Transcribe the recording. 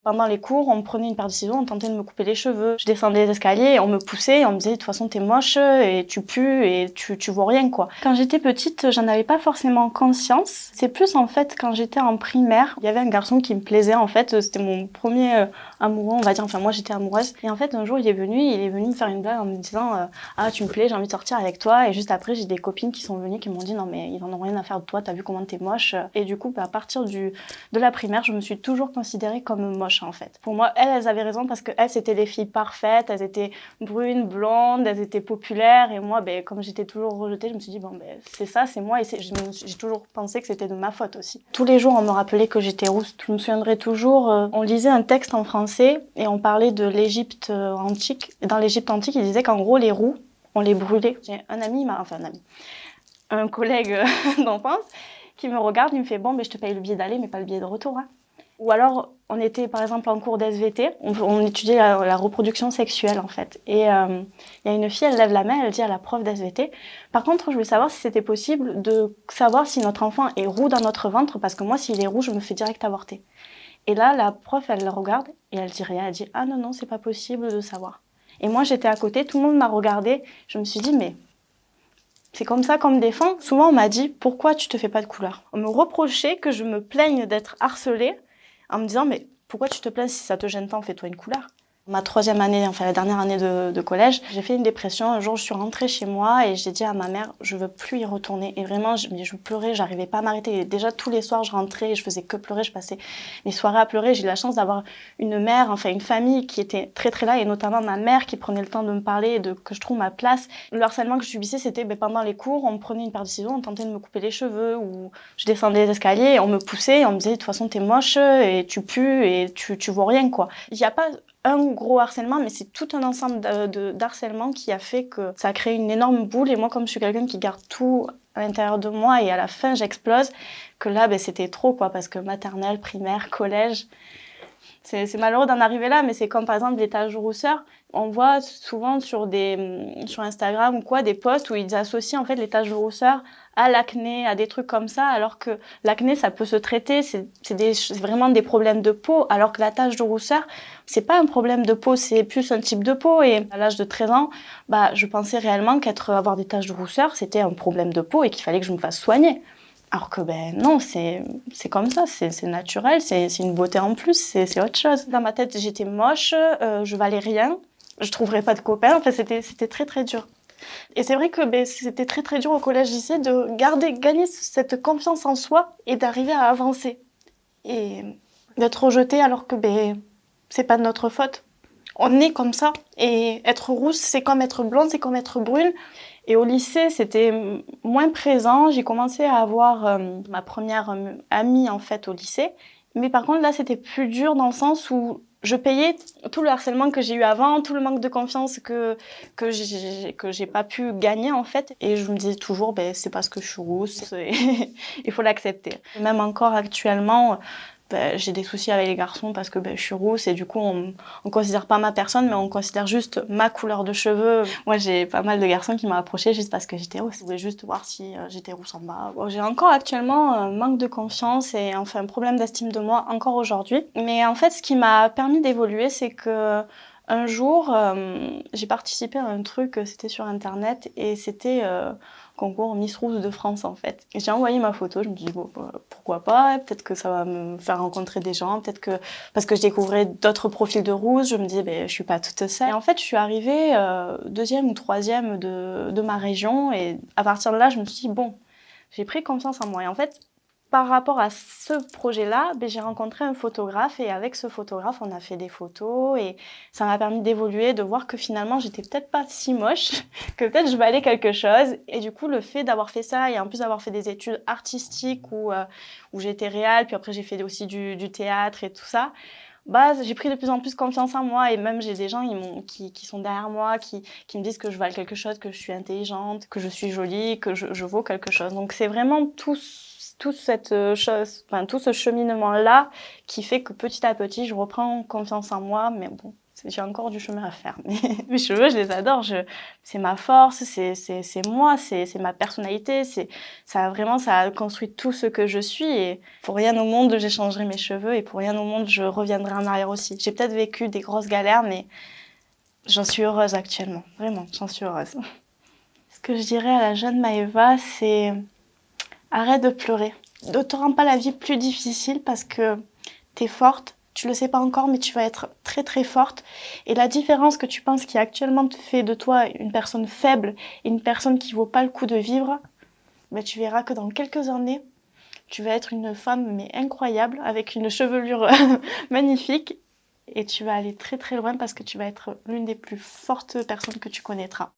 Pendant les cours, on me prenait une paire de ciseaux, on tentait de me couper les cheveux. Je descendais les escaliers, on me poussait, on me disait de toute façon t'es moche et tu pues et tu vaux rien quoi. Quand j'étais petite, j'en avais pas forcément conscience. C'est plus en fait quand j'étais en primaire, il y avait un garçon qui me plaisait en fait, c'était mon premier amoureux on va dire, enfin moi j'étais amoureuse. Et en fait un jour il est venu me faire une blague en me disant ah tu me plais, j'ai envie de sortir avec toi. Et juste après j'ai des copines qui sont venues qui m'ont dit non mais ils en ont rien à faire de toi, t'as vu comment t'es moche. Et du coup à partir de la primaire, je me suis toujours considérée comme moche en fait. Pour moi, elles avaient raison parce que elles c'était des filles parfaites, elles étaient brunes, blondes, elles étaient populaires et moi, comme j'étais toujours rejetée, je me suis dit c'est ça, c'est moi et j'ai toujours pensé que c'était de ma faute aussi. Tous les jours, on me rappelait que j'étais rousse. Je me souviendrai toujours, on lisait un texte en français et on parlait de l'Égypte antique. Et dans l'Égypte antique, il disait qu'en gros, les roux, on les brûlait. J'ai un collègue d'enfance qui me regarde, il me fait bon, je te paye le billet d'aller, mais pas le billet de retour. Hein. Ou alors, on était par exemple en cours d'SVT, on étudiait la reproduction sexuelle en fait. Et il y a une fille, elle lève la main, elle dit à la prof d'SVT, par contre, je voulais savoir si c'était possible de savoir si notre enfant est roux dans notre ventre, parce que moi, s'il est roux, je me fais direct avorter. Et là, la prof, elle le regarde et elle dit rien, elle dit ah non, non, c'est pas possible de savoir. Et moi, j'étais à côté, tout le monde m'a regardé, je me suis dit mais c'est comme ça qu'on me défend. Souvent, on m'a dit pourquoi tu te fais pas de couleur. On me reprochait que je me plaigne d'être harcelée en me disant mais pourquoi tu te plains si ça te gêne tant, fais-toi une couleur. Ma troisième année, enfin la dernière année de collège, j'ai fait une dépression. Un jour, je suis rentrée chez moi et j'ai dit à ma mère, je veux plus y retourner. Et vraiment, je pleurais, j'arrivais pas à m'arrêter. Et déjà, tous les soirs, je rentrais et je faisais que pleurer. Je passais mes soirées à pleurer. J'ai eu la chance d'avoir une mère, enfin une famille qui était très très là, et notamment ma mère qui prenait le temps de me parler et de que je trouve ma place. Le harcèlement que je subissais, c'était pendant les cours, on me prenait une paire de ciseaux, on tentait de me couper les cheveux, ou je descendais les escaliers, et on me poussait, et on me disait de toute façon t'es moche et tu pues et tu vaux rien quoi. Il n'y a pas un gros harcèlement, mais c'est tout un ensemble d'harcèlement qui a fait que ça a créé une énorme boule. Et moi, comme je suis quelqu'un qui garde tout à l'intérieur de moi et à la fin j'explose, que là c'était trop quoi, parce que maternelle, primaire, collège, c'est malheureux d'en arriver là, mais c'est comme par exemple les taches de rousseur. On voit souvent sur Instagram ou quoi des posts où ils associent en fait les taches de rousseur à l'acné, à des trucs comme ça, alors que l'acné ça peut se traiter, c'est vraiment des problèmes de peau, alors que la tache de rousseur c'est pas un problème de peau, c'est plus un type de peau. Et à l'âge de 13 ans, je pensais réellement avoir des taches de rousseur c'était un problème de peau et qu'il fallait que je me fasse soigner. Alors que non, c'est comme ça, c'est naturel, c'est une beauté en plus, c'est autre chose. Dans ma tête, j'étais moche, je valais rien, je trouverais pas de copains, enfin c'était très très dur. Et c'est vrai que c'était très très dur au collège-lycée de gagner cette confiance en soi et d'arriver à avancer. Et d'être rejeté alors que c'est pas de notre faute. On est comme ça. Et être rousse, c'est comme être blonde, c'est comme être brune. Et au lycée, c'était moins présent. J'ai commencé à avoir ma première amie en fait au lycée. Mais par contre, là, c'était plus dur dans le sens où je payais tout le harcèlement que j'ai eu avant, tout le manque de confiance que j'ai pas pu gagner en fait. Et je me disais toujours, c'est parce que je suis rousse, il faut l'accepter. Même encore actuellement, j'ai des soucis avec les garçons parce que je suis rousse et du coup on considère pas ma personne mais on considère juste ma couleur de cheveux. Moi j'ai pas mal de garçons qui m'ont approché juste parce que j'étais rousse. Ils voulaient juste voir si j'étais rousse en bas. Bon, j'ai encore actuellement un manque de confiance et enfin un problème d'estime de moi encore aujourd'hui. Mais en fait ce qui m'a permis d'évoluer c'est que un jour, j'ai participé à un truc, c'était sur internet et c'était concours Miss Rousse de France en fait. Et j'ai envoyé ma photo, je me dis pourquoi pas, peut-être que ça va me faire rencontrer des gens, peut-être que parce que je découvrais d'autres profils de rousse, je me disais je suis pas toute seule. Et en fait je suis arrivée deuxième ou troisième de ma région et à partir de là je me suis dit j'ai pris confiance en moi. Et en fait par rapport à ce projet-là, j'ai rencontré un photographe et avec ce photographe, on a fait des photos et ça m'a permis d'évoluer, de voir que finalement, j'étais peut-être pas si moche, que peut-être je valais quelque chose. Et du coup, le fait d'avoir fait ça et en plus d'avoir fait des études artistiques où j'étais réelle, puis après j'ai fait aussi du théâtre et tout ça, j'ai pris de plus en plus confiance en moi et même j'ai des gens qui sont derrière moi, qui me disent que je vale quelque chose, que je suis intelligente, que je suis jolie, que je vaux quelque chose. Donc c'est vraiment tout cette chose, enfin tout ce cheminement-là qui fait que petit à petit, je reprends confiance en moi. Mais bon, j'ai encore du chemin à faire. Mais mes cheveux, je les adore. C'est ma force, c'est moi, c'est ma personnalité. Ça a construit tout ce que je suis. Et pour rien au monde, j'échangerai mes cheveux. Et pour rien au monde, je reviendrai en arrière aussi. J'ai peut-être vécu des grosses galères, mais j'en suis heureuse actuellement. Vraiment, j'en suis heureuse. Ce que je dirais à la jeune Maëva, c'est arrête de pleurer. Ne te rends pas la vie plus difficile parce que t'es forte. Tu le sais pas encore, mais tu vas être très très forte. Et la différence que tu penses qui actuellement te fait de toi une personne faible et une personne qui vaut pas le coup de vivre, ben tu verras que dans quelques années, tu vas être une femme mais incroyable avec une chevelure magnifique et tu vas aller très très loin parce que tu vas être l'une des plus fortes personnes que tu connaîtras.